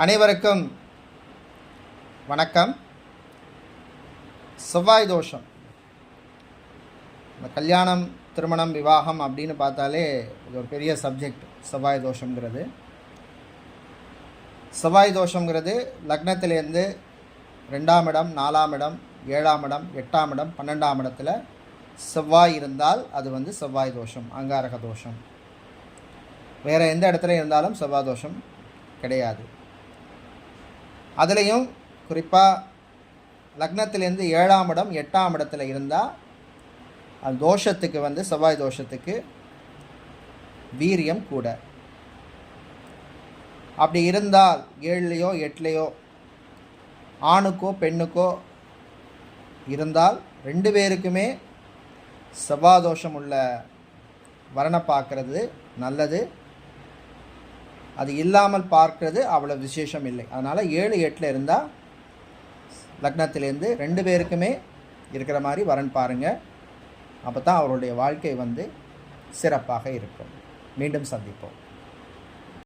அனைவருக்கும் வணக்கம். செவ்வாய் தோஷம், இந்த கல்யாணம், திருமணம், விவாகம் அப்படின்னு பார்த்தாலே இது ஒரு பெரிய சப்ஜெக்ட். செவ்வாய் தோஷங்கிறது லக்னத்திலேருந்து 2ஆம் இடம், 4ஆம் இடம், 7ஆம் இடம், 8ஆம் இடம், 12ஆம் இடத்துல செவ்வாய் இருந்தால் அது செவ்வாய் தோஷம், அங்காரக தோஷம். வேறு எந்த இடத்துல இருந்தாலும் செவ்வாய் தோஷம் கிடையாது. அதுலேயும் குறிப்பாக லக்னத்திலேருந்து 7ஆம் இடம், 8ஆம் இடத்துல இருந்தால் அது தோஷத்துக்கு செவ்வாய் தோஷத்துக்கு வீரியம் கூட. அப்படி இருந்தால் 7லேயோ 8லேயோ ஆணுக்கோ பெண்ணுக்கோ இருந்தால் 2 பேருக்குமே செவ்வாய் தோஷம் உள்ள வரனை பார்க்கறது நல்லது. அது இல்லாமல் பார்க்கறது அவ்வளோ விசேஷம் இல்லை. அதனால் 7, 8ல் இருந்தால் லக்னத்திலேருந்து 2 பேருக்குமே இருக்கிற மாதிரி வரன் பாருங்கள். அப்போ தான் அவருடைய வாழ்க்கை சிறப்பாக இருக்கும். மீண்டும் சந்திப்போம்.